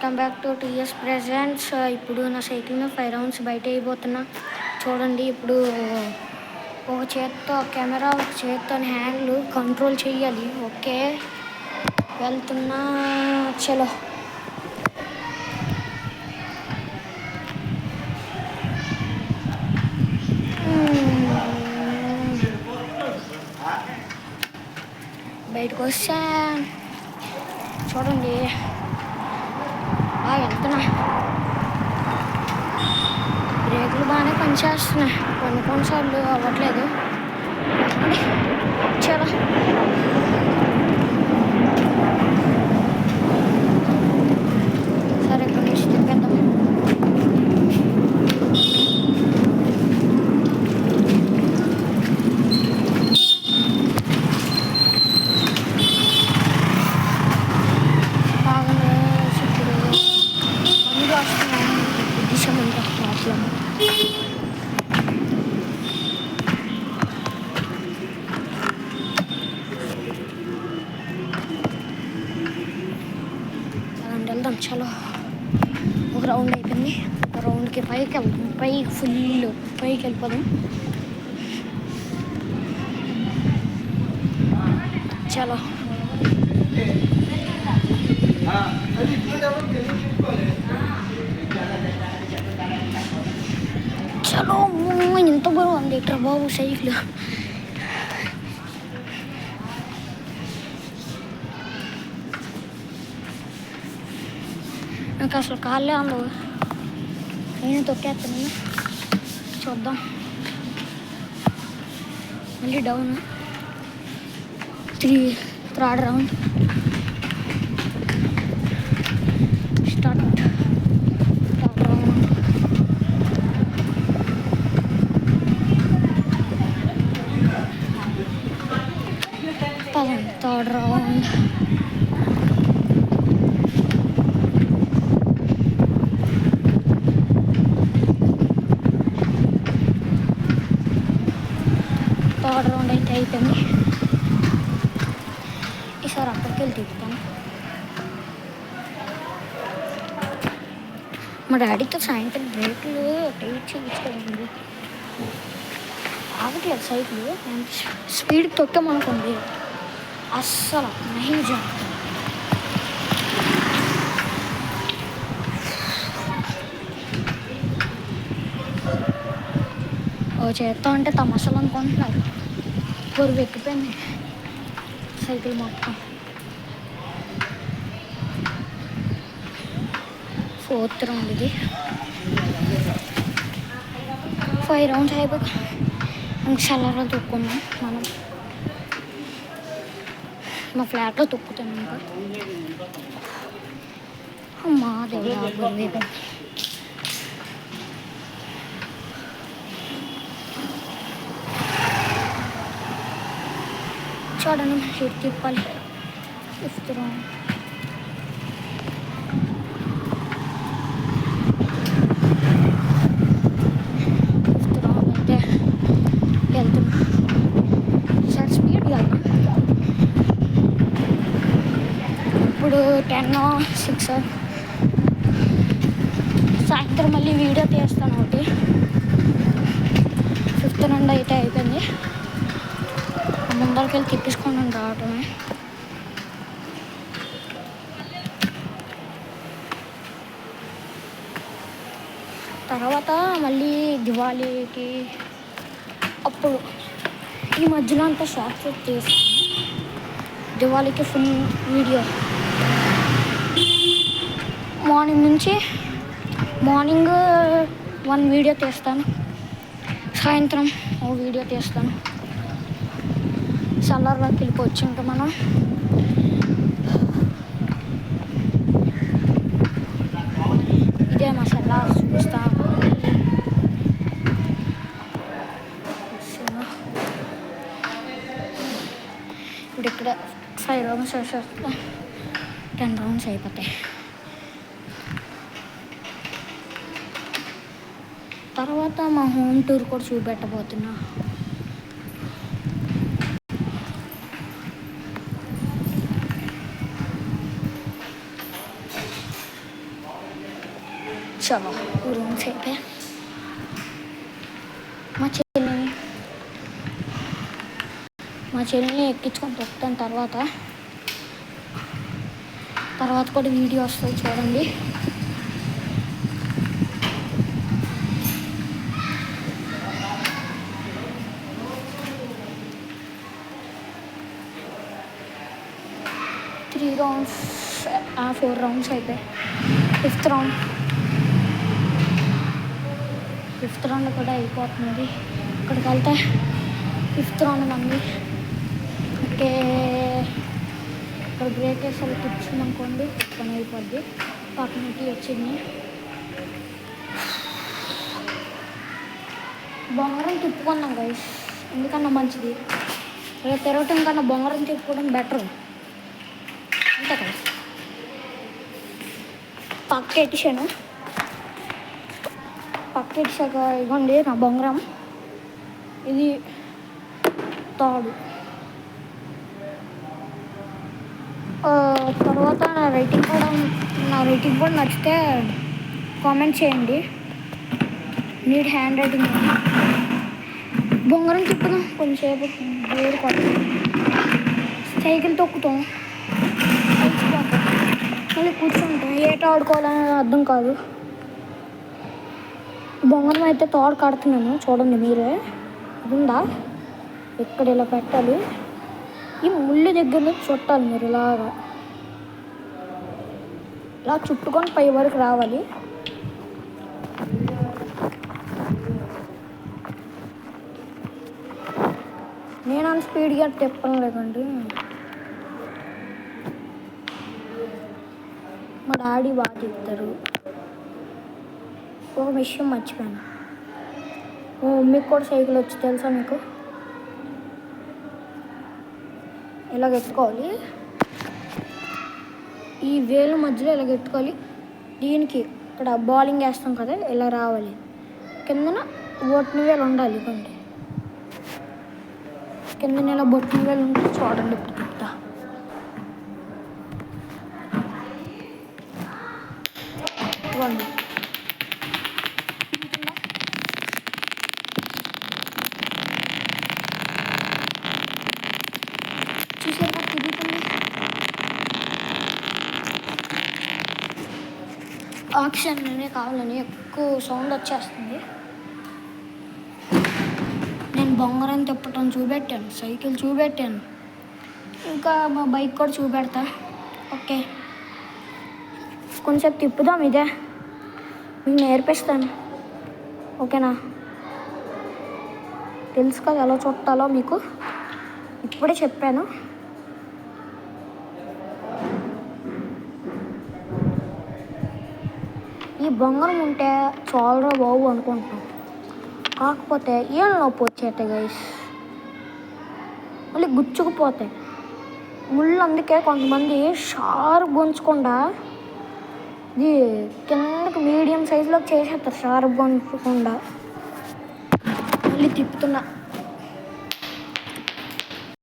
Welcome back to TS presents. ఇప్పుడు నా సైకిల్ని 5 rounds బయట అయిపోతున్నా. చూడండి, ఇప్పుడు ఒక చేత్తో కెమెరా, ఒక చేత్తో హ్యాండ్లు కంట్రోల్ చేయాలి. ఓకే, వెళ్తున్నా. చలో. బయటకు వస్తా, చూడండి, బాగా వెళ్తున్నా. బ్రేకులు బాగానే పనిచేస్తున్నాయి, కొన్నిసార్లు అవ్వట్లేదు. చలో. సరే, ఇక్కడ నుంచి తిప్పేద్దాం. వెళ్దాం. చలో, ఒక రౌండ్ అయిపోయింది. ఒక రౌండ్కి పైకి వెళ్దాం. ఫుల్ పైకి వెళ్ళిపోదాం. చలో. చలో, ఎంత బాగుంది ఇట్లా బాబు సైకిల్. నాకు అసలు కాళ్ళే అందవు. నేను తొక్కేస్తాను. చూద్దాం. మళ్ళీ down. Third round start. Third round. Third round. Third round అయితే అయిపోయింది. ఈసారి అక్కడికి వెళ్ళి తిప్పుతాను. మా డాడీతో సాయంత్రం బ్రేకులు టైట్ చేయించుకోండి. ఆగట్లేదు సైకిల్. స్పీడ్ తొక్కామనుకోండి అస్సలు నహిజం. ఓ చేత్తో అంటే తమాషాలు అనుకుంటున్నారు. బరువు ఎక్కిపోయింది సైకిల్ మొత్తం. 4th రౌండ్ ఇది. 5 రౌండ్స్ అయిపోయి ఇంక చల్లరా తొక్కున్నాం మనం. మా ఫ్లాట్లో తొక్కుతాం ఇంకా. అమ్మా దేవుడా, బరువు. చూడండి, ఇటు తిప్పాలి. 5th round. అయితే వెళ్తున్నా. సార్ స్పీడ్ వెళ్తాం. ఇప్పుడు 10:06. సాయంత్రం మళ్ళీ వీడియో తీస్తాను ఒకటి. 5th రౌండ్ అయితే అయిపోయింది. ముందరికి వెళ్ళి తిప్పించుకొని రావటమే. తర్వాత మళ్ళీ దివాళీకి అప్పుడు ఈ మధ్యలో అంతా షార్ట్ షూట్ చేస్తాను. దివాళీకి ఫుల్ వీడియో. మార్నింగ్ 1 వీడియో తీస్తాను, సాయంత్రం ఓ వీడియో తీస్తాను. చల్లర్లోకి వెళ్ళిపోవచ్చు ఇంకా మనం. ఇదే మా చల్లార్ చూపిస్తాను. ఇప్పుడు ఇక్కడ 5 రౌండ్స్ వేసేస్తే 10 రౌండ్స్ అయిపోతాయి. తర్వాత మా హోమ్ టూర్ కూడా చూపెట్టబోతున్నా. చలో రూమ్స్ అయితే మా చెల్లిని ఎక్కించుకొని తొక్కుతాను తర్వాత కూడా వీడియో వస్తుంది చూడండి. త్రీ రౌండ్స్ 4 రౌండ్స్ అయిపోయాయి. ఫిఫ్త్ రౌండ్ కూడా అయిపోతుంది. ఇక్కడికి వెళ్తే ఫిఫ్త్ రౌండ్ మంది. ఓకే, ఇక్కడ బ్రేక్ వేసి కూర్చుందనుకోండి పని అయిపోద్ది. పక్కనకి వచ్చింది. బొంగరం తిప్పుకున్నాం గైస్, ఎందుకన్నా మంచిది. ఇలా తిరగటం కన్నా బొంగరం తిప్పుకోవడం బెటర్ అంతే కదా. పక్క ఎట్టిసాక ఇవ్వండి నా బొంగరం. ఇది తాడు. తర్వాత నా రైటింగ్ కూడా నచ్చితే కామెంట్ చేయండి. Need handwriting. బొంగరం తిప్పుదాం కొంచెంసేపు, వేరు కొడతాం. సైకిల్ తొక్కుతాం, మళ్ళీ కూర్చుంటాం. ఏట ఆడుకోవాలని అర్థం కాదు. బొంగరం అయితే తోడు కడుతున్నాను చూడండి మీరే. ఉందా ఇక్కడ ఇలా పెట్టాలి. ఈ ముళ్ళు దగ్గర చుట్టాలి మీరు. ఇలా చుట్టుకొని పై వరకు రావాలి. నేను అంత స్పీడ్గా తిప్పను లేదండి. మా డాడీ బాగా తిప్పుతారు. ఒక విషయం మర్చిపోయాను, మా మమ్మీకి కూడా సైకిల్ వచ్చి తెలుసా మీకు? ఇలాగ ఎత్తుకోవాలి, ఈ వేలు మధ్యలో ఇలాగ ఎత్తుకోవాలి. దీనికి ఇక్కడ బౌలింగ్ వేస్తాం కదా, ఇలా రావాలి. కిందన బొట్టిన వేలు ఉండాలి. ఇవ్వండి, కిందన ఇలా బొట్టిన వేలు ఉంటే చూడండి. ఇప్పుడు తిప్పుతా. ఇవ్వండి, చూసారా తిరుగుతుంది. ఆక్సిజన్లోనే కావాలని ఎక్కువ సౌండ్ వచ్చేస్తుంది. నేను బొంగరం తిప్పటం చూపెట్టాను, సైకిల్ చూపెట్టాను, ఇంకా మా బైక్ కూడా చూపెడతా. ఓకే, కొంచెం తిప్పుదాం. ఇదే మీకు నేర్పిస్తాను, ఓకేనా? తెలుసు కదా ఎలా చుట్టాలో మీకు, ఇప్పుడే చెప్పాను. ఈ బొంగరం ఉంటే చాలా బాగు అనుకుంటున్నాం. కాకపోతే ఏం నొప్పి వచ్చేస్తాయి గైస్, మళ్ళీ గుచ్చుకుపోతాయి ముళ్ళు. అందుకే కొంతమంది షార్ప్ గుంచకుండా ఇది కిందకి మీడియం సైజులో చేసేస్తారు. షార్ప్ గుంచకుండా మళ్ళీ తిప్పుతున్నా.